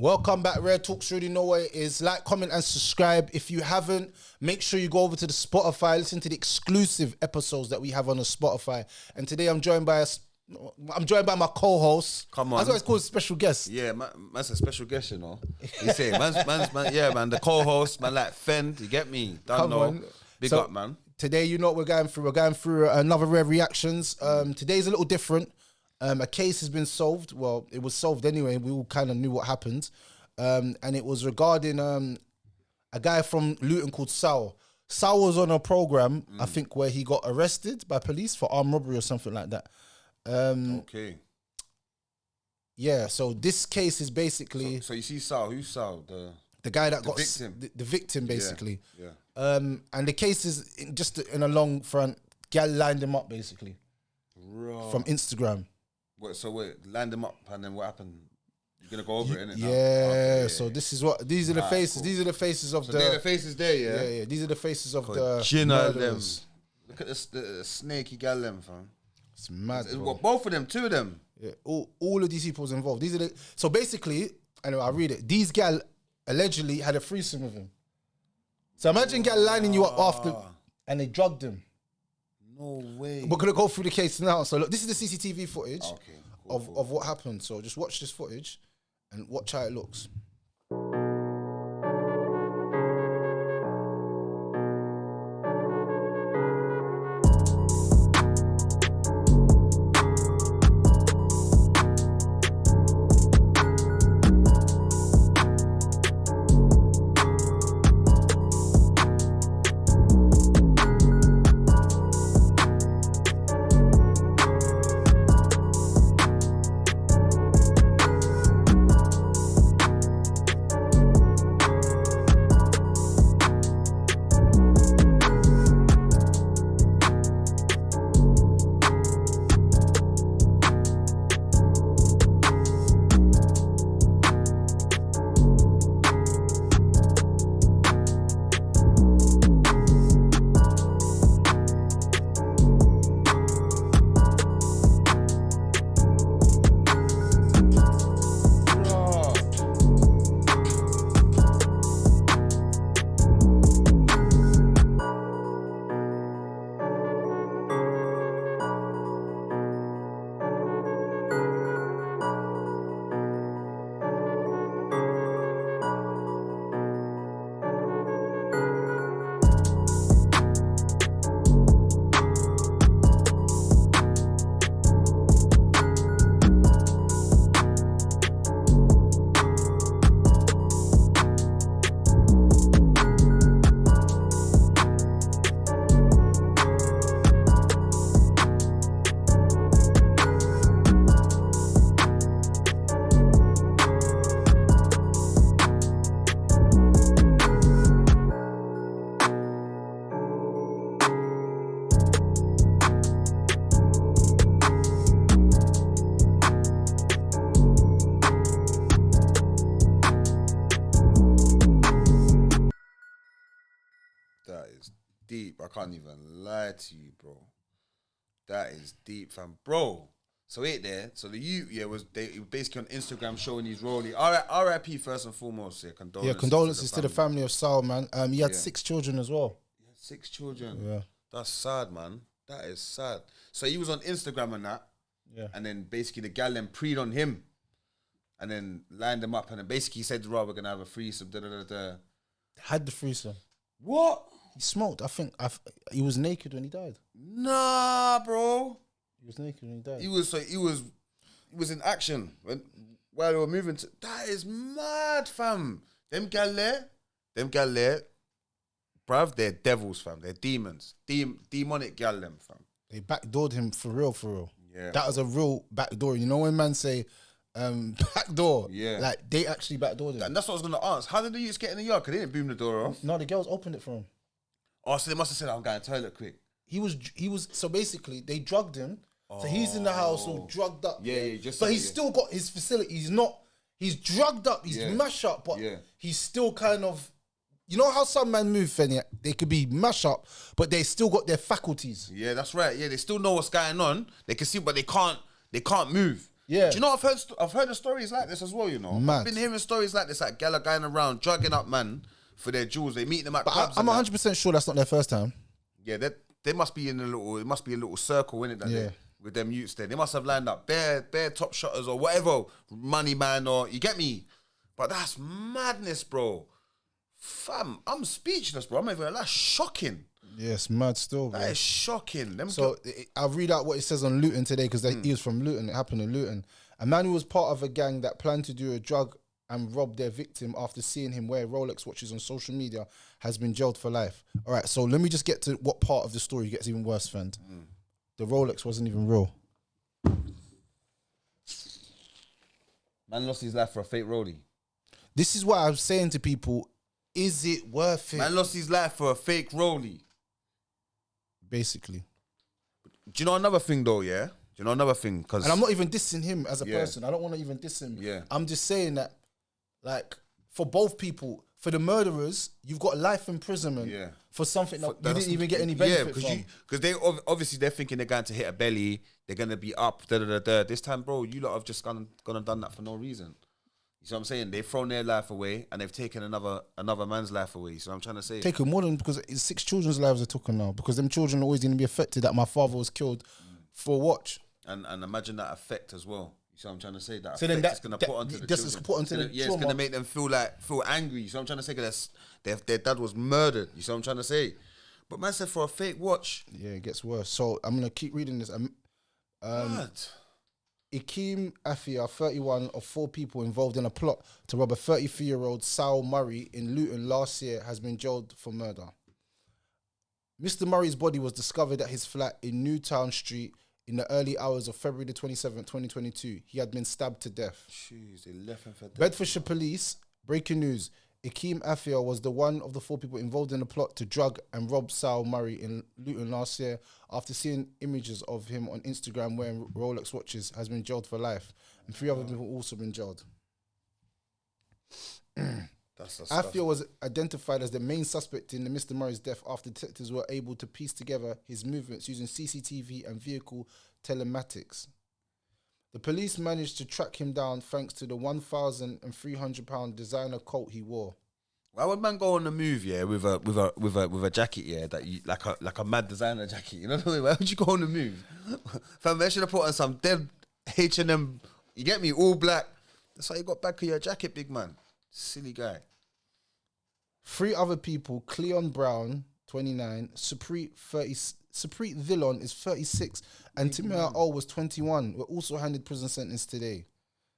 Welcome back, Rare Talks. You already know what it is. Like, comment, and subscribe. If you haven't, make sure you go over to the Spotify, listen to the exclusive episodes that we have on the Spotify. And today I'm joined by my co-host. Come on. That's why it's called special guest. Yeah, man's a special guest, you know. You say, man, the co-host, man, like Fend, you get me? Come on. Big up, man. Today, you know what we're going through. We're going through another Rare Reactions. Today's a little different. A case has been solved. Well, it was solved anyway. We all kind of knew what happened. And it was regarding a guy from Luton called Saul. Saul was on a program, I think, where he got arrested by police for armed robbery or something like that. Okay. Yeah, so this case is basically... So you see Saul. Who's Saul? The guy that got... Victim. The victim, basically. Yeah. And the case is just in a long front. Gal lined him up, basically. Right. From Instagram. Wait, lined him up, and then what happened? You're gonna go over it, innit? Yeah. Okay, So this is what these are the faces. Cool. These are the faces of the faces there, yeah. Yeah. These are the faces of the murderers. Look at the snaky gal them, fam. It's mad. Both of them, two of them. Yeah. All of these people was involved. These are so basically, anyway, I'll read it. These gal allegedly had a threesome with him. So imagine gal lining you up after, and they drugged him. No way. We're gonna go through the case now. So look, this is the CCTV footage cool. of what happened. So just watch this footage and watch how it looks. That is deep. I can't even lie to you, bro. That is deep, fam. Bro, so it there. So the youth, was basically on Instagram showing his rollie. R.I.P. first and foremost. Yeah, condolences to the family of Saul, man. He had 6 children as well. He had 6 children. Yeah. That's sad, man. That is sad. So he was on Instagram and that. Yeah. And then basically the gal then preed on him. And then lined him up. And then basically he said, we're going to have a threesome. Had the threesome. What? He smoked. I think he was naked when he died. Nah, bro. He was naked when he died. He was in action while they were moving to. That is mad, fam. Them gal there, bruv, they're devils, fam. They're demons. Demonic gal them, fam. They backdoored him for real. Yeah. That was a real backdoor. You know when man say backdoor? Yeah. Like they actually backdoored him. And that's what I was gonna ask. How did the youths get in the yard? Because they didn't boom the door off. No, the girls opened it for him. Oh, so they must have said, I'm going to the toilet quick. He was so basically they drugged him. So he's in the house all drugged up. Yeah, but he's still got his facility. He's drugged up, he's mashed up, but he's still kind of, you know how some men move, Fenny? They could be mashed up, but they still got their faculties. Yeah, that's right. Yeah, they still know what's going on. They can see, but they can't move. Yeah. Do you know I've heard of stories like this as well, you know? Mad. I've been hearing stories like this, like gal are going around, drugging up man for their jewels. They meet them at But clubs. I'm and that. 100% sure that's not their first time. Yeah, they must be in a little, it must be a little circle, innit? That Yeah. with them youths there. They must have lined up bare top shotters or whatever, money man or, you get me? But that's madness, bro. Fam, I'm speechless, bro. I'm not even, that's shocking. Yes, mad still, bro. That is shocking. So I'll read out what it says on Luton today because he was from Luton. It happened in Luton. A man who was part of a gang that planned to do a drug and rob their victim after seeing him wear Rolex watches on social media has been jailed for life. All right, so let me just get to what part of the story gets even worse, friend. The Rolex wasn't even real. Man lost his life for a fake rollie. This is what I'm saying to people. Is it worth it? Man lost his life for a fake rollie. Basically. Do you know another thing though, yeah? Do you know another thing? Cause And I'm not even dissing him as a Yeah. person. I don't want to even diss him. Yeah. I'm just saying that, like, for both people, for the murderers, you've got life imprisonment Yeah. for something that you that's- didn't even get any Yeah, benefit from. because they obviously they're thinking they're going to hit a belly, they're gonna be up, This time, bro, you lot have just gone and done that for no reason. You see what I'm saying? They've thrown their life away and they've taken another man's life away. You see what I'm trying to say? Taken more than, because it's 6 children's lives are taken now, because them children are always going to be affected that my father was killed for a watch. And imagine that effect as well. You see what I'm trying to say? That So effect then is going to that- put onto the just children. put onto the yeah, it's going to trauma. make them feel angry. You see what I'm trying to say? Because their dad was murdered. You see what I'm trying to say? But man said for a fake watch. Yeah, it gets worse. So I'm going to keep reading this. What? Ikim Afia, 31, of 4 people involved in a plot to rob a 33-year-old Saul Murray in Luton last year has been jailed for murder. Mr. Murray's body was discovered at his flat in Newtown Street in the early hours of February the 27th, 2022. He had been stabbed to death. Jeez, they left him for dead. Bedfordshire Police, breaking news. Ikim Afia was the one of the 4 people involved in the plot to drug and rob Saul Murray in Luton last year after seeing images of him on Instagram wearing Rolex watches, has been jailed for life. And 3 other people also been jailed. Afia was identified as the main suspect in the Mr. Murray's death after detectives were able to piece together his movements using CCTV and vehicle telematics. The police managed to track him down thanks to the £1,300 designer coat he wore. Why would man go on the move, yeah, with a jacket, yeah, that you like a mad designer jacket? You know what I mean? Why would you go on the move? Fam, they should have put on some dead H&M. You get me? All black. That's how you got back of your jacket, big man. Silly guy. 3 other people, Cleon Brown, 29, Suprit Villon is 36, and Timur O was 21, were also handed prison sentence today.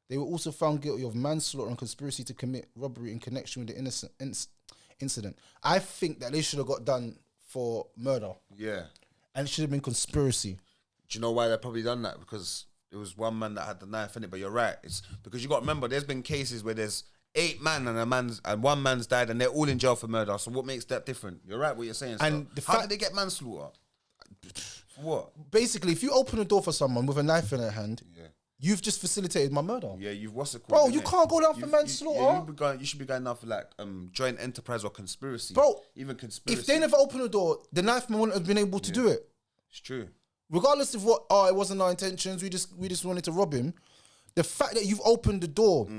They were also found guilty of manslaughter and conspiracy to commit robbery in connection with the incident. I think that they should have got done for murder. Yeah. And it should have been conspiracy. Do you know why they probably done that? Because it was one man that had the knife in it. But you're right. It's because you got to remember, there's been cases where there's 8 men and one man's died and they're all in jail for murder. So what makes that different? You're right what you're saying. And how did they get manslaughter? What? Basically, if you open a door for someone with a knife in their hand, you've just facilitated my murder. Yeah, what's it called? Bro, you can't go down for manslaughter. You should be going down for like joint enterprise or conspiracy. Bro, even conspiracy. if they never opened the door, the knife man wouldn't have been able to do it. It's true. Regardless of what, it wasn't our intentions, we just wanted to rob him. The fact that you've opened the door,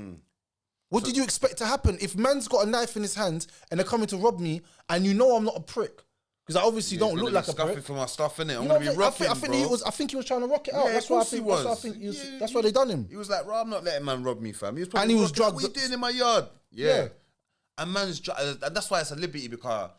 what did you expect to happen? If man's got a knife in his hand and they're coming to rob me, and you know I'm not a prick, because I obviously don't look like a prick. For my stuff, innit? I'm You know gonna be rocking, I think he was trying to rock it out. Yeah, That's of why I course think. he was. That's why I think that's why they done him. He was like, "Bro, I'm not letting man rob me, fam." He was And he was drugged. What are you doing in my yard? Yeah. And that's why it's a liberty, because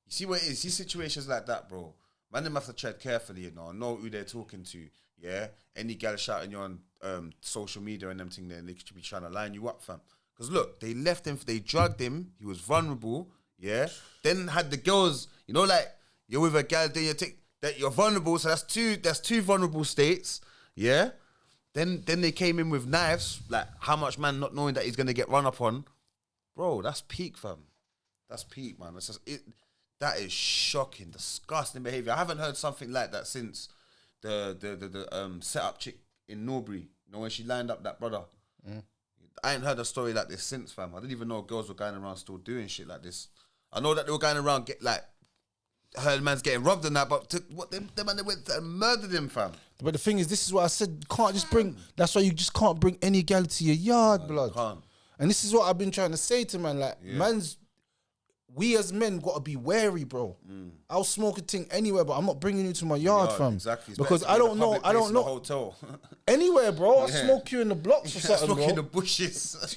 you see what it is. See situations like that, bro. Man, them have to tread carefully, know who they're talking to. Yeah, any gal shouting you on social media and them thing there, they could be trying to line you up, fam. Because look, they left him, they drugged him. He was vulnerable. Yeah. Then had the girls, like you're with a gal, then you take that you're vulnerable. So that's two vulnerable states. Yeah. Then they came in with knives. Like how much man not knowing that he's gonna get run up on, bro. That's peak, fam. That's peak, man. That's just it. That is shocking, disgusting behavior. I haven't heard something like that since the setup chick in Norbury. When she lined up that brother. I ain't heard a story like this since, fam. I didn't even know girls were going around still doing shit like this. I know that they were going around heard man's getting robbed and that, but they went and murdered him, fam. But the thing is, this is what I said. You can't just bring. That's why you just can't bring any gal to your yard, blood. Can't. And this is what I've been trying to say to man. Like, we as men got to be wary, bro. I'll smoke a thing anywhere, but I'm not bringing you to my yard, fam. Exactly. Because I don't know. I don't know. Hotel. Anywhere, bro. I'll smoke you in the blocks or something, smoke bro. in the bushes.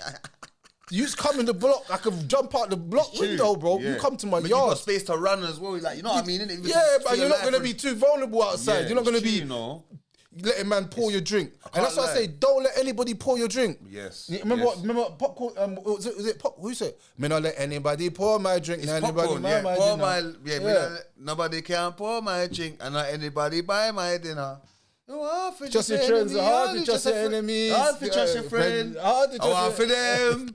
You just come in the block. I can jump out the block window, bro. You come to my yard. You got space to run as well. Like, you know what I mean? Innit? Yeah, but you're not going to be too vulnerable outside. You're not going to be letting man pour your drink. And that's why I say, don't let anybody pour your drink. Yes. Remember popcorn, was it pop? Who said? Me not let anybody pour my drink. It's anybody popcorn, nobody can pour my drink and not anybody buy my dinner. Just your friends, hard to trust your enemies. Hard to trust your friends. Hard for them.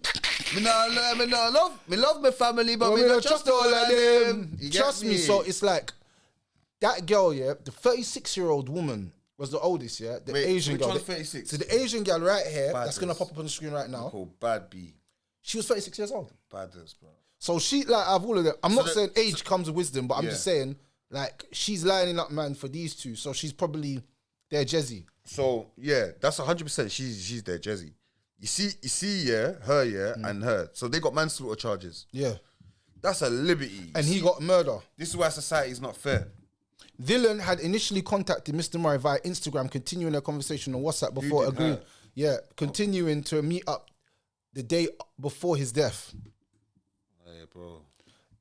Me love my family, but me not trust all of them. Trust me. So it's like that girl, the 36-year-old woman was the oldest, the Asian girl. 36? So the Asian girl right here, that's gonna pop up on the screen right now. Called Bad B. She was 36 years old. Baddest, bro. So she out of all of them. I'm not saying age comes with wisdom, but I'm just saying like she's lining up, man, for these two. So she's probably their Jezzy. So that's 100%. She's their Jezzy. You see, her, and her. So they got manslaughter charges. Yeah, that's a liberty. And he got murder. This is why society is not fair. Dylan had initially contacted Mr. Murray via Instagram, continuing their conversation on WhatsApp before agreeing. Yeah, continuing to meet up the day before his death. Hey, bro.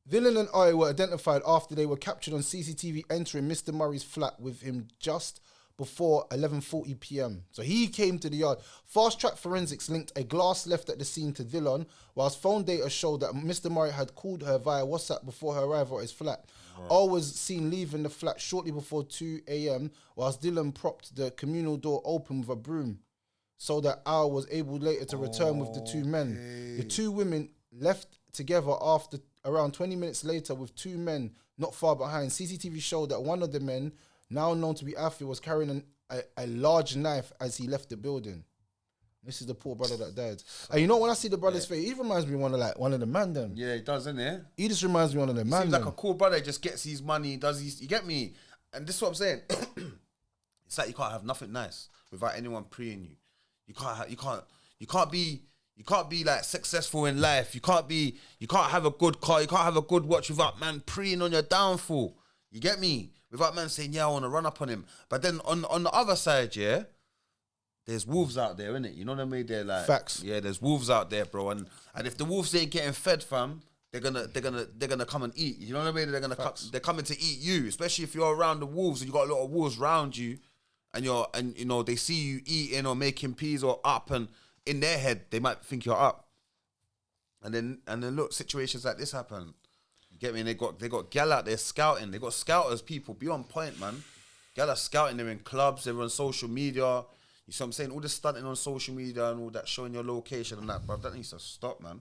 Dylan and I were identified after they were captured on CCTV entering Mr. Murray's flat with him just before 11:40 p.m. So he came to the yard. Fast-track forensics linked a glass left at the scene to Dylan, whilst phone data showed that Mr. Murray had called her via WhatsApp before her arrival at his flat. All was seen leaving the flat shortly before 2 a.m. whilst Dylan propped the communal door open with a broom so that Al was able later to return with the two men. The two women left together after around 20 minutes later with two men not far behind. CCTV showed that one of the men, now known to be Afi, was carrying a large knife as he left the building. This is the poor brother that died. And you know, when I see the brother's face, he reminds me of one of the man them. Yeah, he does, innit? He just reminds me of one of the man seems them. like a cool brother. He just gets his money, you get me? And this is what I'm saying. It's like you can't have nothing nice without anyone preying you. You can't be like successful in life. You can't have a good car. You can't have a good watch without man preying on your downfall. You get me? Without man saying, I want to run up on him. But then on the other side, there's wolves out there, innit? You know what I mean? They're like facts. Yeah, there's wolves out there, bro. And if the wolves ain't getting fed, fam, they're gonna come and eat. You know what I mean? They're coming to eat you, especially if you're around the wolves and you got a lot of wolves around you, and you know they see you eating or making peas or up, and in their head they might think you're up. And then look, situations like this happen. You get me? And they got gal out there scouting. They got scouters, people, be on point, man. Gal are scouting, they're in clubs, they're on social media. You see what I'm saying? All the stunting on social media and all that, showing your location and that, bro, that needs to stop, man.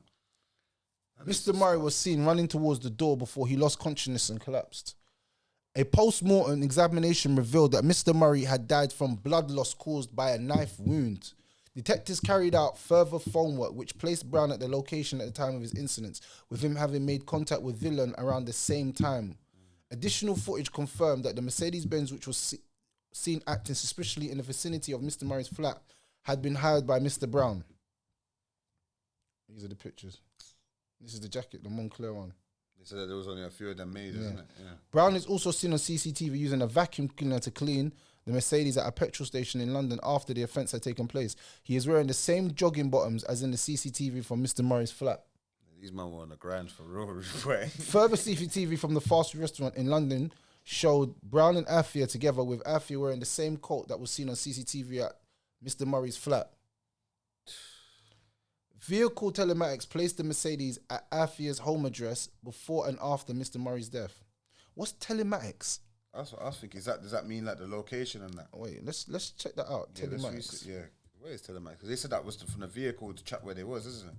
Mr. Murray was seen running towards the door before he lost consciousness and collapsed. A post-mortem examination revealed that Mr. Murray had died from blood loss caused by a knife wound. Detectives carried out further phone work, which placed Brown at the location at the time of his incidents, with him having made contact with Villan around the same time. Additional footage confirmed that the Mercedes-Benz, which was seen acting suspiciously in the vicinity of Mr. Murray's flat, had been hired by Mr. Brown. These are the pictures. This is the jacket, the Moncler one. They said that there was only a few of them made, isn't it? Yeah. Brown is also seen on CCTV using a vacuum cleaner to clean the Mercedes at a petrol station in London after the offence had taken place. He is wearing the same jogging bottoms as in the CCTV from Mr. Murray's flat. These men were on the grind for real. Further CCTV from the fast food restaurant in London showed Brown and Afia together, with Afia wearing the same coat that was seen on CCTV at Mr. Murray's flat. Vehicle telematics placed the Mercedes at Afia's home address before and after Mr. Murray's death. What's telematics? That's what I was thinking. Does that mean like the location and that? Wait, let's check that out. Yeah, telematics. Where is telematics? Because they said that was from the vehicle to check where they was, isn't it?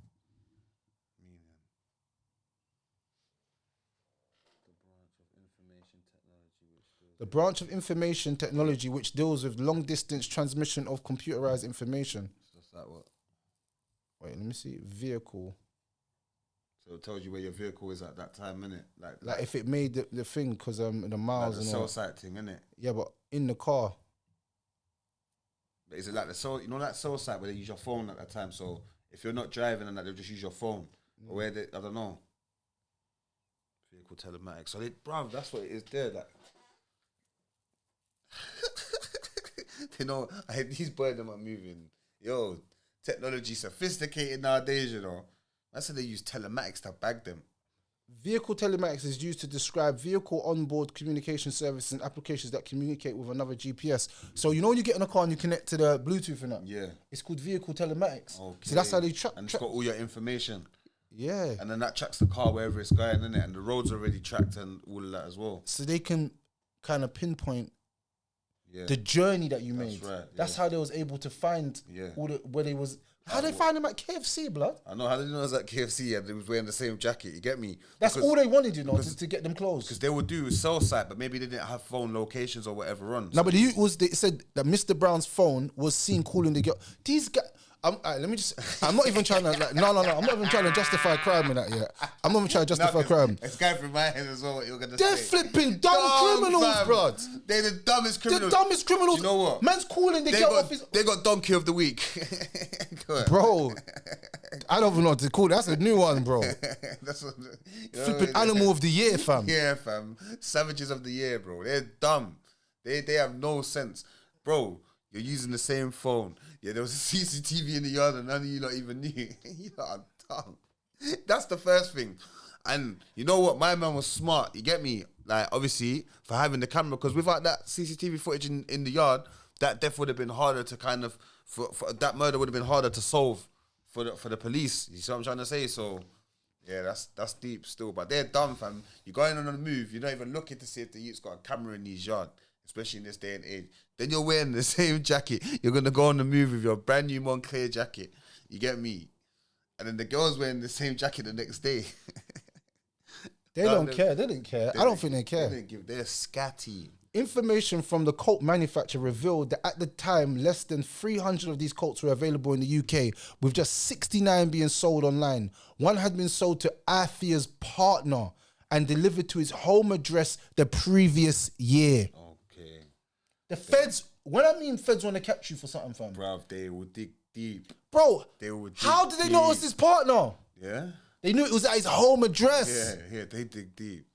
The branch of information technology which deals with long distance transmission of computerized information. Just like what? Wait, let me see. Vehicle. So it tells you where your vehicle is at that time, innit? Like if it made the thing, because the miles like the and cell all. site thing, innit? Yeah, but in the car. Is it like the soul? You know that soul site where they use your phone at that time. So if you're not driving and that, they'll just use your phone. Or where they, I don't know. Vehicle telematics. So bruv, that's what it is there. Like, you know, these boys them are moving. Yo, technology sophisticated nowadays. You know, that's how they use telematics to bag them. Vehicle telematics is used to describe vehicle onboard communication services and applications that communicate with another GPS. So you know when you get in a car and you connect to the Bluetooth and that? Yeah. It's called vehicle telematics. Okay. So that's how they track. And it's got all your information. Yeah. And then that tracks the car wherever it's going, innit? And the roads are already tracked and all of that as well. So they can kind of pinpoint the journey that you made. Right, that's how they was able to find all the, where they was. How they find him at KFC, blood? I know. How did you know it was at KFC and they was wearing the same jacket? You get me? That's all they wanted, you know, to get them clothes. Because they would do cell site, but maybe they didn't have phone locations or whatever on. No, but they said that Mr. Brown's phone was seen calling the girl. These guys. Let me just. I'm not even trying to. Like, no. I'm not even trying to justify crime in that yet. I'm not even trying to justify crime. It's going through my head as well. What you're gonna They're say. flipping dumb criminals, fam. bro. They're the dumbest criminals. The dumbest criminals. You know what? Man's calling the girl off his. They got donkey of the week. Bro, I don't even know what to call it. That's a new one, bro. That's what, flipping animal of the year, fam. Yeah, fam. Savages of the year, bro. They're dumb. They have no sense, bro. You're using the same phone. Yeah, there was a CCTV in the yard and none of you lot even knew. You lot are dumb. That's the first thing. And you know what? My man was smart. You get me? Like, obviously, for having the camera, because without that CCTV footage in the yard, that death would have been harder to kind of, for that murder would have been harder to solve for the police. You see what I'm trying to say? So, yeah, that's deep still. But they're dumb, fam. You're going on the move. You're not even looking to see if the youth's got a camera in his yard, especially in this day and age. Then you're wearing the same jacket. You're going to go on the move with your brand new Moncler jacket. You get me? And then the girl's wearing the same jacket the next day. They don't care. They didn't care. I don't think they care. They're scatty. Information from the coat manufacturer revealed that at the time, less than 300 of these coats were available in the UK, with just 69 being sold online. One had been sold to Athia's partner and delivered to his home address the previous year. Okay. The feds, when I mean feds want to catch you for something, fam. Bruv, they will dig deep. Bro, They will dig how did they deep. know it was his partner? Yeah? They knew it was at his home address. Yeah, they dig deep.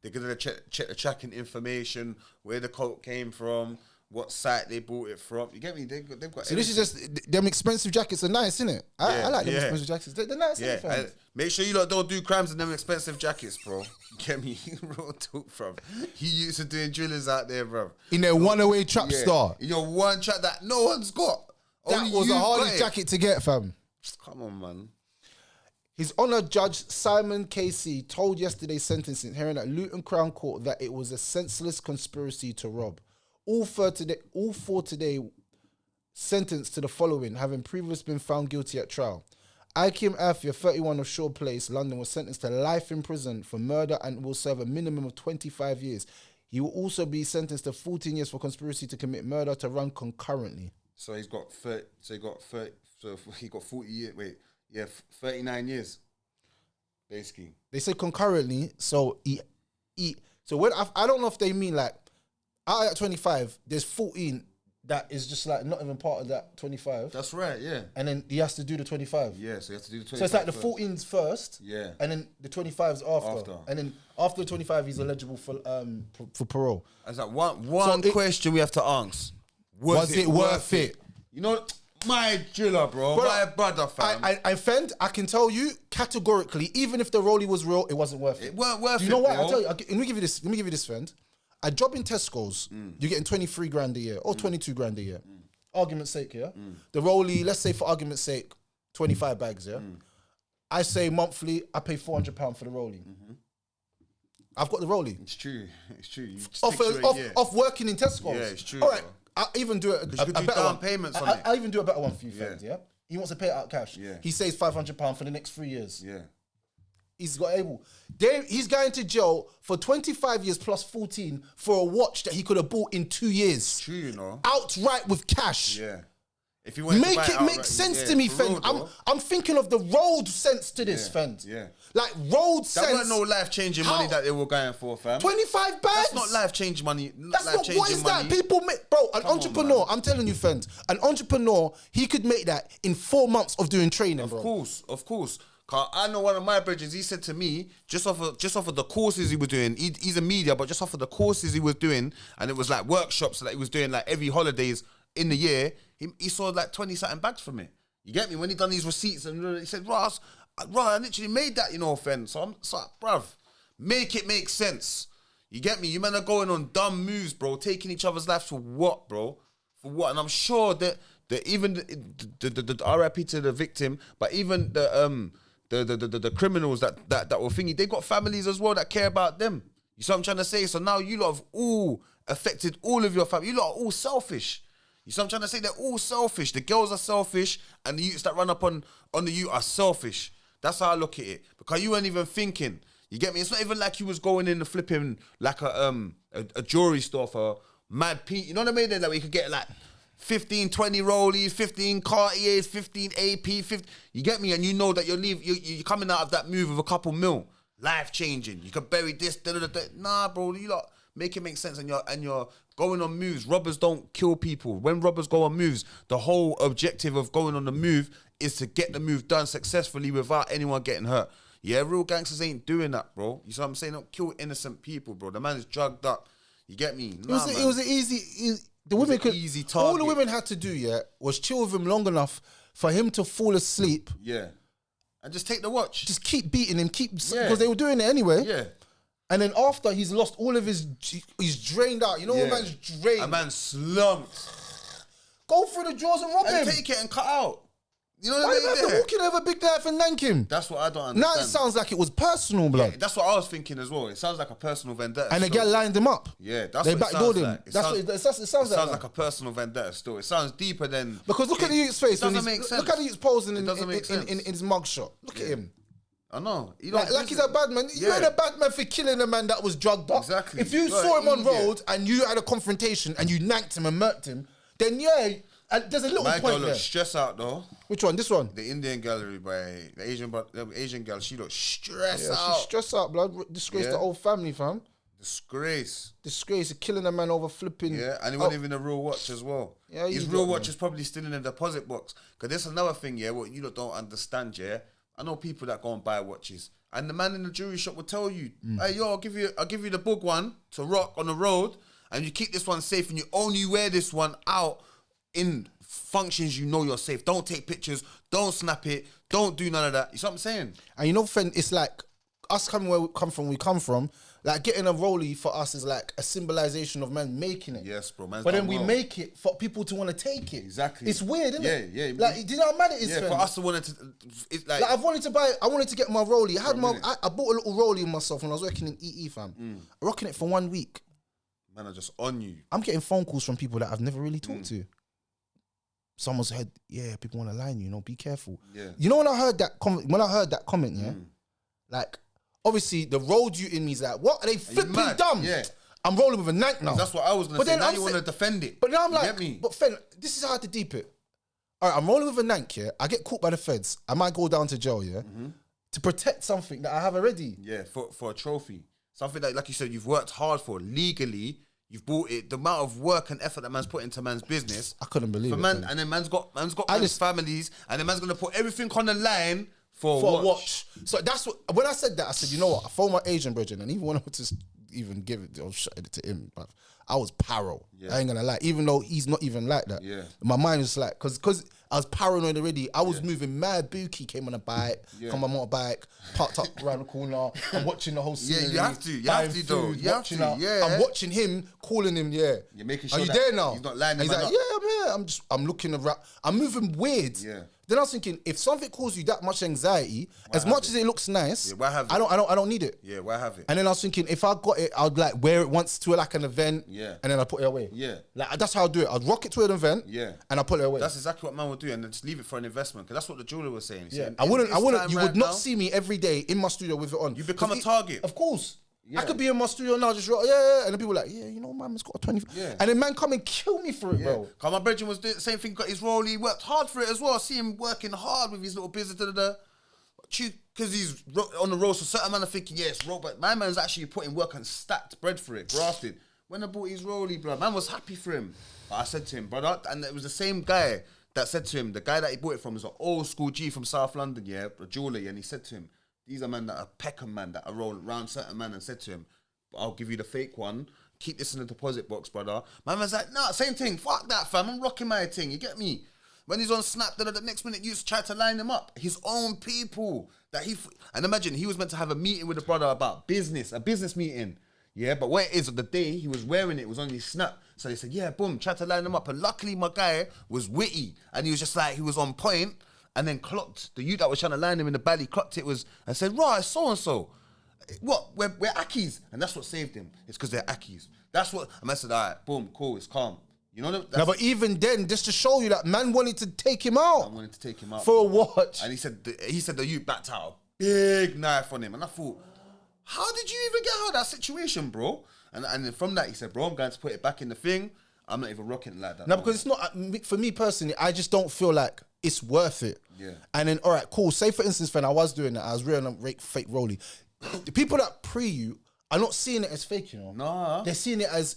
They're going to check the tracking information, where the coat came from, what site they bought it from. You get me? They've got So this is just, them expensive jackets are nice, innit? I like them expensive jackets. They're nice, innit, fam? Make sure you lot don't do crimes in them expensive jackets, bro. Get me? Real talk, bro. You used to doing drillers out there, bro. In their one-away trap star. In your one trap that no one's got. That Only was the you've got hardest it. jacket to get, fam. Come on, man. His Honour Judge Simon Casey told yesterday's sentencing hearing at Luton Crown Court that it was a senseless conspiracy to rob. All four today sentenced to the following, having previously been found guilty at trial. Akim Afia, 31 of Shaw Place, London, was sentenced to life in prison for murder and will serve a minimum of 25 years. He will also be sentenced to 14 years for conspiracy to commit murder to run concurrently. So he got 40 years. Wait, yeah, 39 years, basically. They say concurrently, so so when I don't know if they mean like out at 25, there's 14 that is just like not even part of that 25. That's right, yeah. And then he has to do the 25. Yeah, so you have to do the 25. So it's like the 14's first, yeah, and then the 25's after. And then after the 25, he's eligible for parole. It's like one question we have to ask: Was it worth it? You know, my driller, bro, my brother, fam. I can tell you categorically, even if the rollie was real, it wasn't worth it. It weren't worth it. Do you know what? Bro. I'll tell you. Let me give you this, friend. A job in Tesco's, you're getting 23 grand a year or 22 grand a year. Argument's sake, yeah? The rollie, let's say for argument's sake, 25 bags, yeah? I say monthly, I pay £400 for the rollie. I've got the rollie. It's true. It's true. You just Off working in Tesco's. Yeah, it's true. All right, I even do it. You could do down payments on it. I even do a better one for you, friends, yeah? He wants to pay it out cash. Yeah. He saves £500 for the next 3 years. Yeah. He's got able. He's going to jail for 25 years plus 14 for a watch that he could have bought in 2 years. True, you know. Outright with cash. Yeah. If you went to buy Make it outright, make sense yeah, to me, for real, Fen. though. I'm thinking of the road sense to this, Fen. Yeah. Like road sense. That weren't no life-changing money that they were going for, fam. 25 bags. That's not life-changing money. That's not, what is that? People make, bro, an entrepreneur, I'm telling you, friends, an entrepreneur, he could make that in 4 months of doing training, bro. Of course. Cause I know one of my brethren, he said to me, just off of the courses he was doing, he's a media, but just off of the courses he was doing, and it was like workshops that he was doing like every holidays in the year, he saw like 20-something bags from it. You get me? When he done these receipts, and he said, Ross, I literally made that, Fen. So I'm like, bruv, make it make sense. You get me? You men are going on dumb moves, bro, taking each other's lives for what, bro? For what? And I'm sure that even the RIP to the victim, but even the criminals that were thingy, they got families as well that care about them. You see what I'm trying to say? So now you lot have all affected all of your family. You lot are all selfish. You see what I'm trying to say? They're all selfish. The girls are selfish, and the youths that run up on the youth are selfish. That's how I look at it. Because you weren't even thinking. You get me? It's not even like you was going in the flipping like a jewelry store for mad Pete. You know what I mean? Like where you could get like 15, 20 rollies, 15 Cartiers, 15 AP, 50. You get me? And you know that you're coming out of that move with a couple mil. Life changing. You could bury this. Nah, bro. You lot make it make sense, and you're going on moves. Robbers don't kill people. When robbers go on moves, the whole objective of going on the move is to get the move done successfully without anyone getting hurt. Yeah, real gangsters ain't doing that, bro. You see what I'm saying? Don't kill innocent people, bro. The man is drugged up. You get me? Nah, it was an easy. The women could. Easy target. All the women had to do, was chill with him long enough for him to fall asleep. Yeah, and just take the watch. Just keep beating him, because they were doing it anyway. Yeah. And then after he's lost all of he's drained out. You know what man's drained? A man slumped. Go through the drawers and rob him. Take it and cut out. You know what I Why mean? do you have to walk in over a big knife and nank him? That's what I don't understand. Now it sounds like it was personal, blood. Yeah, that's what I was thinking as well. It sounds like a personal vendetta. And the girl lined him up. Yeah, that's they what it sounds him. like. It sounds like a personal vendetta still. It sounds deeper than... Because look at the youth's face. It doesn't make sense. Look at the youth's posing in sense. his mugshot. Look at him. I know. Like he's a bad man. Yeah. You're a bad man for killing a man that was drugged up. Exactly. If you saw him on road and you had a confrontation and you nanked him and murked him, then there's a little point girl there. looks stressed out though. Which one? This one? The Indian gallery by the Asian girl. She looks stressed out. She's stressed out, blood. Disgrace the whole family, fam. Disgrace. Killing a man over flipping. Yeah, and it wasn't even a real watch as well. Yeah, his real watch is probably still in the deposit box. Because there's another thing, what you don't understand, I know people that go and buy watches, and the man in the jewelry shop will tell you, "Hey, I'll give you the bug one to rock on the road, and you keep this one safe, and you only wear this one out in functions you know you're safe. Don't take pictures, don't snap it, don't do none of that." You see what I'm saying? And you know, friend, it's like us coming where we come from. Like getting a rollie for us is like a symbolization of man making it. Yes, bro. But then we make it for people to want to take it. Exactly. It's weird, isn't it? Yeah. Like, do you know how mad it is? Yeah, friend? for us to want to, it's like I wanted to get my rollie. I bought a little rollie myself when I was working in EE, fam. Rocking it for 1 week. Man, are just on you. I'm getting phone calls from people that I've never really talked to. Someone said, people want to line you, be careful. Yeah. You know when I heard that comment, like, obviously the road you in me is like, what? Are they flipping dumb? Yeah. I'm rolling with a nank now. That's what I was going to say. Now you want to defend it. But now I'm like, get me? but Fen, this is how to deep it. All right, I'm rolling with a nank, I get caught by the feds. I might go down to jail, to protect something that I have already. Yeah, for a trophy. Something that, like you said, you've worked hard for legally. You've bought it. The amount of work and effort that man's put into man's business. I couldn't believe it. Man, and then man's got man's families, and then man's gonna put everything on the line for a watch. So that's what. When I said that, I said, you know what? I phoned my agent, brethren, and even when I was to even give it, I was shutting it to him. But I was paro. I ain't gonna lie. Even though he's not even like that. Yeah. My mind was like, because I was paranoid already. I was moving mad. Buki came on a bike, come on a motorbike, parked up around the corner. I'm watching the whole scenery. You have to. You have to, though. You have to. I'm watching him, calling him. Yeah. You're making sure. Are you there now? He's not lying. He's like, yeah, I'm here. I'm looking around. I'm moving weird. Yeah. Then I was thinking, if something causes you that much anxiety, as much as it looks nice, I don't need it. Yeah, why have it? And then I was thinking, if I got it, I'd like wear it once to like an event, and then I put it away. Yeah, like that's how I do it. I'd rock it to an event, and I put it away. That's exactly what man would do, and then just leave it for an investment. Because that's what the jeweler was saying. I wouldn't. You would not see me every day in my studio with it on. You become a target, of course. Yeah. I could be in my studio now, just yeah. And then people like, yeah, you know, man's got a 20. Yeah. And then man come and kill me for it, bro. Cause my brethren was doing the same thing, got his role, he worked hard for it as well. I see him working hard with his little business, because he's on the road, so certain man are thinking, yes, roll, but my man's actually putting work and stacked bread for it, grafted. When I bought his rollie, blood, man was happy for him. But I said to him, brother, and it was the same guy that said to him, the guy that he bought it from is an old school G from South London, yeah, a jeweler, and he said to him, these are men that are Peckham man that are roll around certain man, and said to him, I'll give you the fake one, keep this in the deposit box, brother. My man's like, nah, same thing, fuck that, fam, I'm rocking my thing, you get me? When he's on Snap, the next minute you try to line him up. His own people and imagine he was meant to have a meeting with a brother about business, a business meeting. Yeah, but what it is, the day he was wearing it was on his Snap. So they said, yeah, boom, tried to line him up. And luckily my guy was witty and he was just like, he was on point and then clocked. The youth that was trying to line him in the belly, clocked it and said, right, so-and-so. What? We're Akis. And that's what saved him. It's because they're Akis. That's what, and I said, all right, boom, cool, it's calm. You know that? No, but even then, just to show you that man wanted to take him out. I wanted to take him out. For a watch. And he said the youth backed out a big knife on him. And I thought, how did you even get out of that situation, bro? And then from that, he said, bro, I'm going to put it back in the thing. I'm not even rocking it like that. No, because it's not, for me personally, I just don't feel like it's worth it. Yeah. And then, all right, cool. Say, for instance, when I was doing that, I was wearing a fake rollie. The people that pre you are not seeing it as fake, you know? Nah. They're seeing it as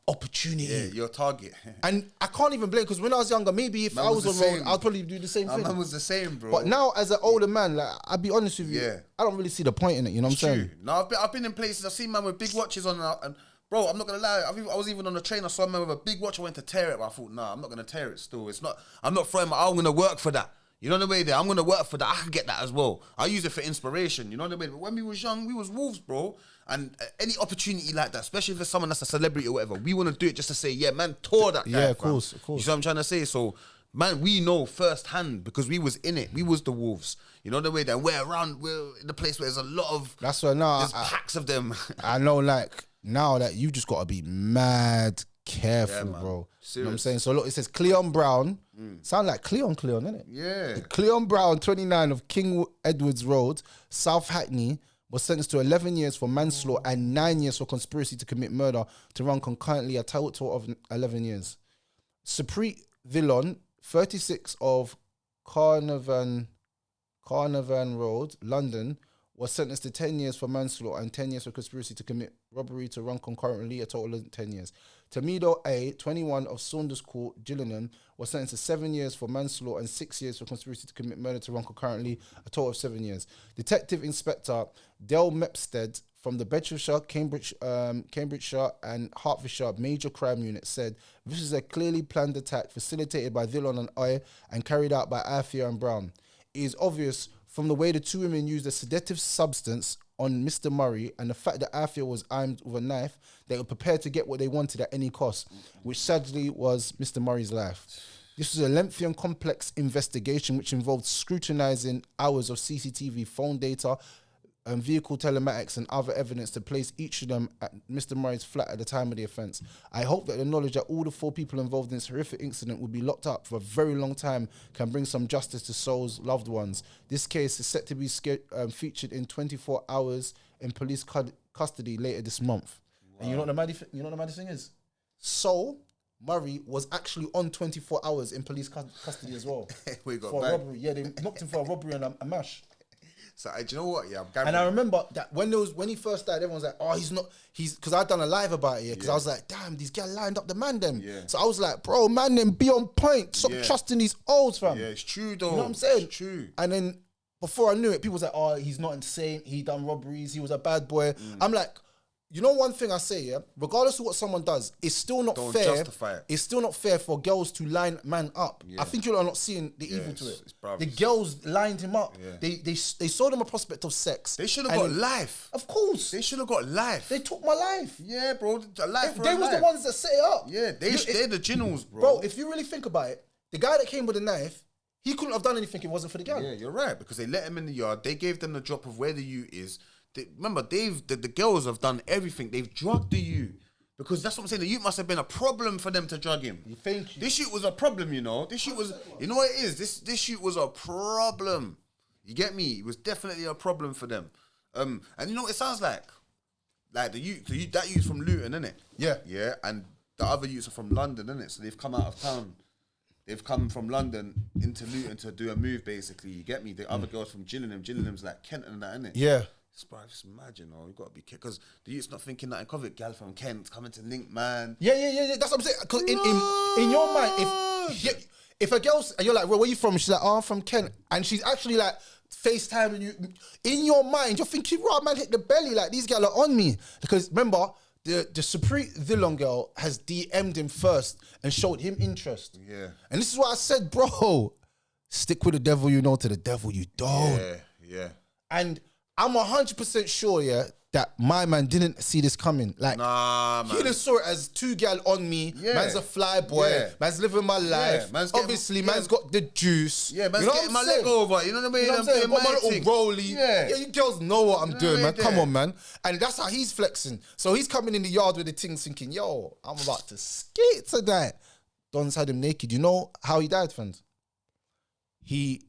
opportunity. Yeah, your target. And I can't even blame, because when I was younger, maybe if I was on roll, I'd probably do the same thing. Man was the same, bro. But now, as an older man, like, I'll be honest with you, I don't really see the point in it, you know what I'm saying? No, I've been in places, I've seen man with big watches on, and bro, I'm not gonna lie, I was even on the train, I saw a man with a big watch, I went to tear it, but I thought, nah, I'm not gonna tear it still. I'm not throwing I'm gonna work for that. You know the way there, I'm gonna work for that, I can get that as well. I use it for inspiration, you know the way. But when we was young, we was wolves, bro. And any opportunity like that, especially if it's someone that's a celebrity or whatever, we want to do it just to say, yeah, man, tore that guy. Yeah, of course. You see what I'm trying to say? So, man, we know firsthand because we was in it. We was the wolves. You know the way that we're in the place where there's a lot of... That's why now... There's packs of them. I know, like, now that you just got to be mad careful, bro. Serious. You know what I'm saying? So, look, it says Cleon Brown. Sound like Cleon, innit? Yeah. Cleon Brown, 29 of King Edwards Road, South Hackney, was sentenced to 11 years for manslaughter and 9 years for conspiracy to commit murder to run concurrently a total of 11 years. Supreet Villon, 36 of Carnarvon Road, London, was sentenced to 10 years for manslaughter and 10 years for conspiracy to commit robbery to run concurrently, a total of 10 years. Tamido A, 21 of Saunders Court, Gillingham, was sentenced to 7 years for manslaughter and 6 years for conspiracy to commit murder to run concurrently, a total of 7 years. Detective Inspector Del Mepstead from the Bedfordshire, Cambridgeshire and Hertfordshire Major Crime Unit said, this is a clearly planned attack facilitated by Villon and I and carried out by Althea and Brown. It is obvious from the way the two women used a sedative substance on Mr. Murray and the fact that Althea was armed with a knife, they were prepared to get what they wanted at any cost, which sadly was Mr. Murray's life. This was a lengthy and complex investigation which involved scrutinizing hours of CCTV, phone data, and vehicle telematics and other evidence to place each of them at Mr. Murray's flat at the time of the offence. I hope that the knowledge that all the 4 people involved in this horrific incident will be locked up for a very long time can bring some justice to Saul's loved ones. This case is set to be featured in 24 hours in police custody later this month. Wow. And you know what the maddest thing is? Saul Murray was actually on 24 hours in police custody as well. For a robbery. Yeah, they knocked him for a robbery and a mash. So do you know what? Yeah, and I remember that when he first died, everyone was like, "Oh, he's." Because I'd done a live about it. Because I was like, "Damn, these guys lined up the man them." Yeah. So I was like, "Bro, man, them be on point. Stop trusting these olds, fam." Yeah, it's true though. You know what I'm saying? It's true. And then before I knew it, people was like, "Oh, he's not insane. He done robberies. He was a bad boy." I'm like, you know one thing I say, yeah? Regardless of what someone does, it's still not fair. Don't justify it. It's still not fair for girls to line man up. Yeah. I think you're not seeing the evil to it. The girls lined him up. Yeah. They saw them a prospect of sex. They should have got life. Of course. They should have got life. They took my life. Yeah, bro. A life for They was the ones that set it up. Yeah, they're the generals, bro. Bro, if you really think about it, the guy that came with a knife, he couldn't have done anything if it wasn't for the gang. Yeah, you're right. Because they let him in the yard. They gave them the drop of where the ute is. Remember, the girls have done everything. They've drugged the youth. Because that's what I'm saying. The youth must have been a problem for them to drug him. You think? This shoot was a problem, you know. This shoot was, you know what it is? This shoot was a problem. You get me? It was definitely a problem for them. And you know what it sounds like? like the youth, that youth's from Luton, innit? Yeah. Yeah, and the other youths are from London, innit? So they've come out of town. They've come from London into Luton to do a move, basically. You get me? The other girls from Gillingham. Gillingham's like Kent and that, innit? Yeah. It's mad, you know. You gotta be careful because the youth's not thinking that in COVID. Gal from Kent coming to link, man. Yeah. That's what I'm saying. Because in your mind, if a girl's and you're like, well, where you from? She's like, oh, I'm from Kent, and she's actually like FaceTiming you. In your mind, you're thinking, right, man, hit the belly. Like these girls are on me because remember. The Supreme Villon girl has DM'd him first and showed him interest. Yeah. And this is what I said, bro. Stick with the devil you know to the devil you don't. Yeah. And I'm 100% sure, that my man didn't see this coming. Like, nah, man. He just saw it as two gal on me. Yeah. Man's a fly boy. Yeah. Man's living my life. Yeah. Obviously, man's got the juice. Yeah, man's you know getting my leg over. You know what I mean? You know what I'm saying? doing Got my my little thing. rollie. Yeah. You girls know what I'm doing, man. right Come there. on, man. And that's how he's flexing. So he's coming in the yard with the things thinking, yo, I'm about to skate tonight. Don's had him naked. You know how he died, friends? He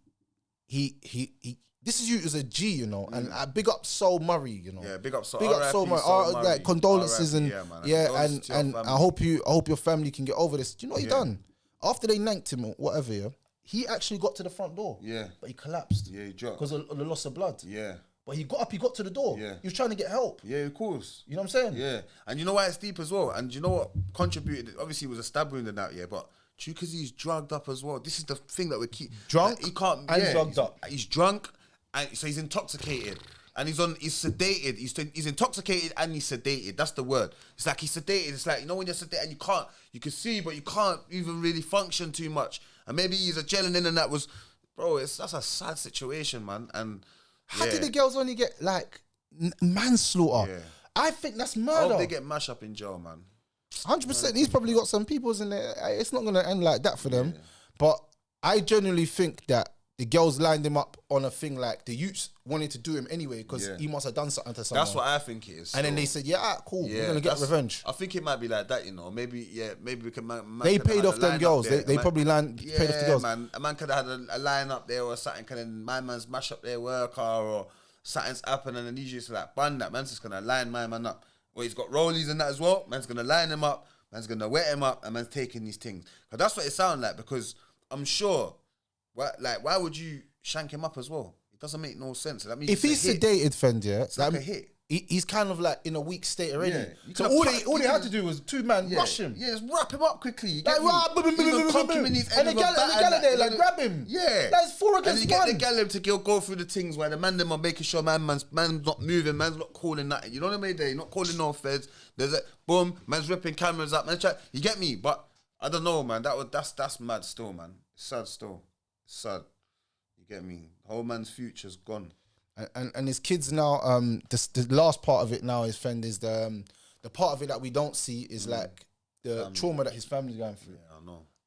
this is you as a G, you know, and big up Saul Murray, you know. Yeah, big up Saul. Big up Saul Murray. Like condolences and Condolences to your and family. I hope your family can get over this. Do you know what he done? After they nanked him or whatever, he actually got to the front door. Yeah. But he collapsed. Yeah, he dropped. Because of the loss of blood. Yeah. But he got up, he got to the door. Yeah. He was trying to get help. Yeah, of course. You know what I'm saying? Yeah. And you know why it's deep as well? And you know what contributed? Obviously, it was a stab wound in that, but true, because he's drugged up as well. This is the thing that we keep... Drunk he can't, and drugged up. He's drunk, and so he's intoxicated. And he's sedated. He's intoxicated and he's sedated. That's the word. It's like he's sedated. It's like, you know, when you're sedated and you can see, but you can't even really function too much. And maybe he's a gelling in and that was... Bro, that's a sad situation, man. And how did the girls only get like manslaughter? Yeah. I think that's I murder. hope they get mashed up in jail, man. 100%. He's probably got some peoples in there. It's not going to end like that for them. But I genuinely think that the girls lined him up on a thing like the youths wanted to do him anyway because he must have done something to someone. That's what I think it is. And then they said, cool, we're going to get revenge. I think it might be like that, you know. Maybe we can... They paid off them girls. They probably paid off the girls. Man. A man could have had a line up there or something, and my man's mash up their worker or something's happened and then he's just like, bun that. Man's just going to line my man up. Well, he's got rollies and that as well. Man's going to line him up. Man's going to wet him up and man's taking these things. Because that's what it sounds like because I'm sure, why would you shank him up as well? It doesn't make no sense. That means if he's sedated, friend, it's like a hit. He's kind of like in a weak state already. Yeah. So all they had to do was two man rush him. Yeah, just wrap him up quickly. You Like, get me? Even conk him in his and the end with a gal bat there, like, grab him. Yeah. That's 4 against 1. And you get the gal to go through the things where the man them are making sure man's not moving, man's not calling nothing. You know what I mean? They're not calling no feds. There's a boom, man's ripping cameras up. You get me? But I don't know, man. That's mad still, man. It's sad still. It's sad. You get me? The whole man's future's gone. And his kids now, the last part of it now is the part of it that we don't see is like the trauma that his family's going through. Yeah,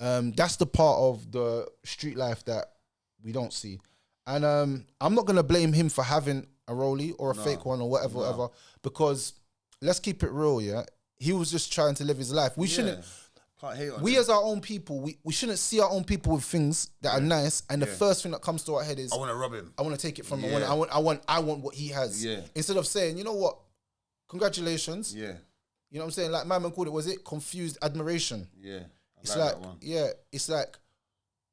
I know. That's the part of the street life that we don't see. And I'm not gonna blame him for having a rollie or a fake one or whatever, because let's keep it real, yeah. He was just trying to live his life. We shouldn't. Can't hate on we him. as our own people, we shouldn't see our own people with things that are nice, and the first thing that comes to our head is I want to rob him. I want to take it from him. I want what he has. Yeah. Instead of saying, you know what, congratulations. Yeah. You know what I'm saying? Like my man called it, was it confused admiration? Yeah. It's like, that one. it's like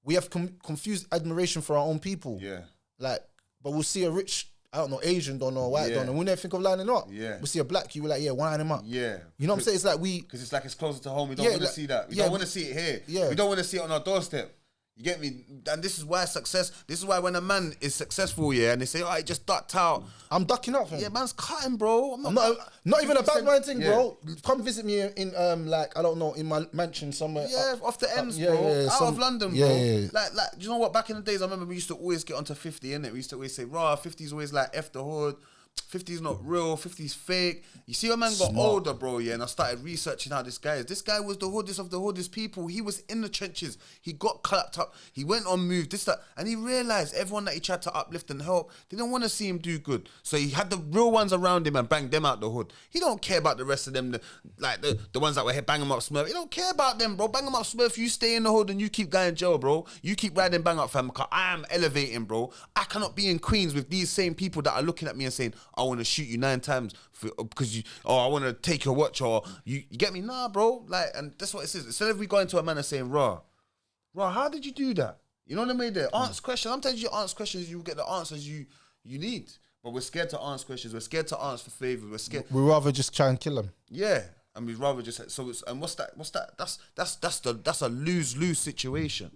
we have confused admiration for our own people. Yeah. Like, but we'll see a rich, I don't know, Asian don or white don, and we never think of lining up. Yeah. We'll see a black, you were like, line him up. Yeah. You know what I'm saying? It's like because it's like it's closer to home. We don't want to see that. We don't want to see it here. Yeah. We don't want to see it on our doorstep. You get me? And this is why this is why when a man is successful, and they say, oh, he just ducked out. I'm ducking up, man. Yeah, man's cutting, bro. I'm not even a bad man thing, Yeah. bro. Come visit me in like, I don't know, in my mansion somewhere. Yeah, off the ends, bro. Out of London, bro. Yeah. Like, do you know what? Back in the days, I remember we used to always get onto 50, innit? We used to always say, raw, 50's always like F the hood. 50's not real, 50's fake. You see, a man got older, bro, and I started researching how this guy is. This guy was the hoodest of the hoodest people. He was in the trenches. He got clapped up. He went on move, this, that. And he realised everyone that he tried to uplift and help, they didn't want to see him do good. So he had the real ones around him and banged them out the hood. He don't care about the rest of them, the ones that were here, bang them up, Smurf. He don't care about them, bro. Bang them up, Smurf. You stay in the hood and you keep going in jail, bro. You keep riding bang up, fam, because I am elevating, bro. I cannot be in Queens with these same people that are looking at me and saying, I want to shoot you 9 times because you, or I want to take your watch, or you get me? Nah, bro. Like, and that's what it says. Instead of we going to a man and saying, raw, how did you do that? You know what I mean? There, answer questions. Sometimes you answer questions, you get the answers you need. But we're scared to answer questions. We're scared to ask for favors. We're scared. We'd rather just try and kill them. Yeah, and we'd rather just so. It's, and what's that? That's a lose situation.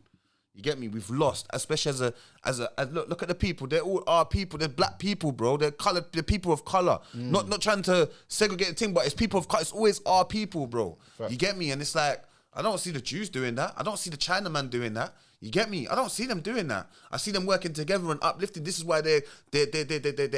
You get me? We've lost, especially as look at the people. They're all our people. They're black people, bro. They're colored. They're people of color. Not trying to segregate the thing, but it's people of color. It's always our people, bro. Fact. You get me? And it's like I don't see the Jews doing that. I don't see the Chinaman doing that. You get me? I don't see them doing that. I see them working together and uplifting. This is why their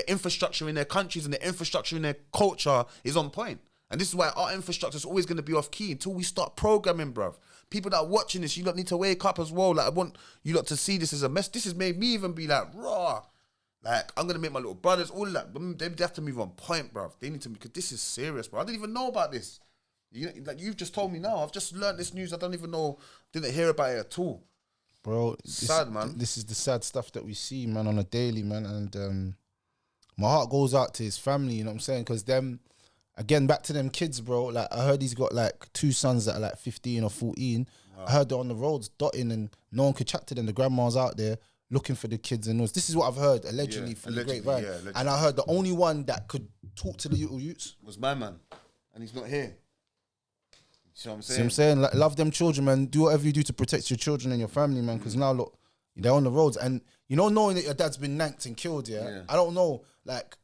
infrastructure in their countries and their infrastructure in their culture is on point. And this is why our infrastructure is always going to be off key until we start programming, bruv. People that are watching this, you lot need to wake up as well. Like, I want you lot to see this as a mess. This has made me even be like, raw. Like, I'm going to make my little brothers, all that. They have to move on point, bruv. They need to, because this is serious, bro. I didn't even know about this. Like, you've just told me now. I've just learned this news. I don't even know, didn't hear about it at all. Bro, sad, man. This is the sad stuff that we see, man, on a daily, man. And my heart goes out to his family, you know what I'm saying? Because them, again, back to them kids, bro. Like, I heard he's got like 2 sons that are like 15 or 14. Wow. I heard they're on the roads dotting and no one could chat to them. The grandma's out there looking for the kids and all. This is what I've heard, allegedly, from the grapevine. Yeah, and I heard the only one that could talk to the little youths was my man. And he's not here. See what I'm saying? See what I'm saying? Like, love them children, man. Do whatever you do to protect your children and your family, man. Because now, look, they're on the roads. And, you know, knowing that your dad's been nanked and killed, yeah? I don't know, like,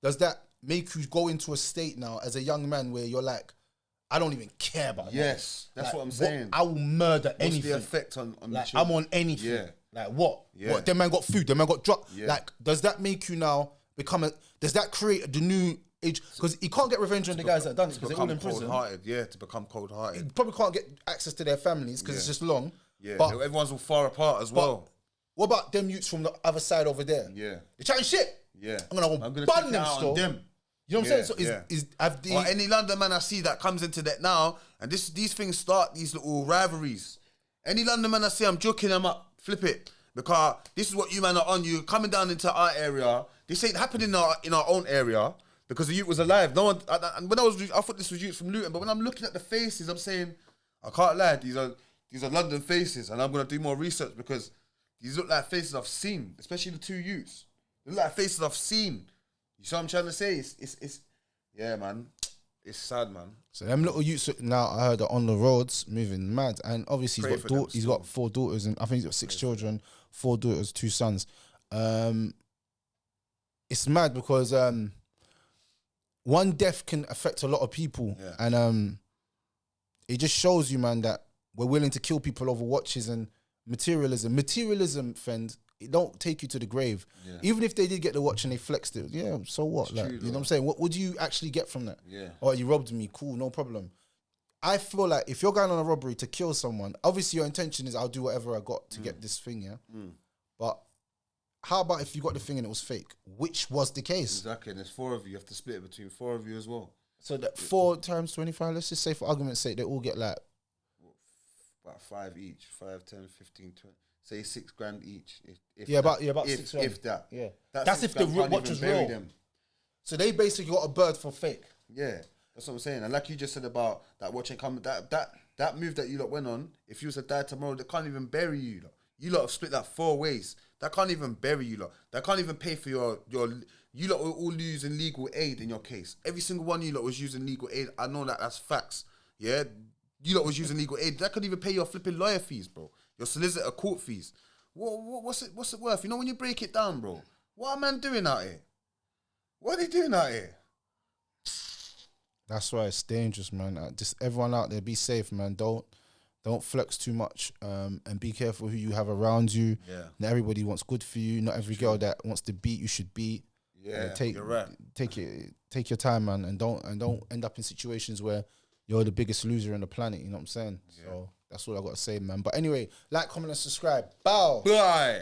does that make you go into a state now as a young man where you're like, I don't even care about that? Yes, that's like, what I'm saying. I will murder anything. What's the effect on like, the children? I'm on anything. Yeah. Like, what? Yeah. What? Them man got food. Them man got drugs. Yeah. Like, does that make you now become does that create the new age? Because he can't get revenge on the guys that done it because they're all in prison. Yeah, to become cold-hearted. He probably can't get access to their families because it's just long. Yeah, but everyone's all far apart as well. What about them youths from the other side over there? Yeah. They're chatting shit. Yeah. I'm gonna bun them still. You know what I'm saying? So or any London man I see that comes into that now, and these things start, these little rivalries. Any London man I see, I'm joking them up, flip it. Because this is what you man are on. You coming down into our area. This ain't happening in our own area because the youth was alive. No one. And when I thought this was youth from Luton, but when I'm looking at the faces, I'm saying, I can't lie. These are London faces, and I'm gonna do more research because these look like faces I've seen, especially the 2 youths. They look like faces I've seen. You see what I'm trying to say? It's yeah, man. It's sad, man. So them little youths now, I heard, are on the roads moving mad, and obviously he's got 4 daughters, and I think he's got 6 children, 4 daughters, 2 sons. It's mad because one death can affect a lot of people, and it just shows you, man, that we're willing to kill people over watches and materialism. Materialism, friend, it don't take you to the grave. Yeah. Even if they did get the watch and they flexed it, yeah, so what? Like, you know what I'm saying? What would you actually get from that? Yeah. Oh, you robbed me, cool, no problem. I feel like if you're going on a robbery to kill someone, obviously your intention is I'll do whatever I got to get this thing, yeah? But how about if you got the thing and it was fake? Which was the case. Exactly, and there's 4 of you. You have to split it between 4 of you as well. So that 4 times 25, let's just say for argument's sake, they all get like... About 5 each, 5, 10, 15, 20. Say 6 grand each. If about 6 grand. If that. Yeah. That's if the watch was real. Them. So they basically got a bird for fake. Yeah. That's what I'm saying. And like you just said about that watch ain't coming, that move that you lot went on, if you was to die tomorrow, they can't even bury you lot. You lot have split that 4 ways. That can't even bury you lot. That can't even pay for your you lot were all using legal aid in your case. Every single one of you lot was using legal aid. I know that's facts. Yeah? You lot was using legal aid. That couldn't even pay your flipping lawyer fees, bro. Your solicitor court fees. What's it worth? You know when you break it down, bro? What are man doing out here? What are they doing out here? That's why it's dangerous, man. Just everyone out there, be safe, man. Don't flex too much, and be careful who you have around you. Yeah. Not everybody wants good for you. Not every girl that wants to beat you should beat. Yeah, you're right. Take your time, man, and don't end up in situations where you're the biggest loser on the planet. You know what I'm saying? Yeah. So that's all I got to say, man. But anyway, like, comment, and subscribe. Bow. Bye.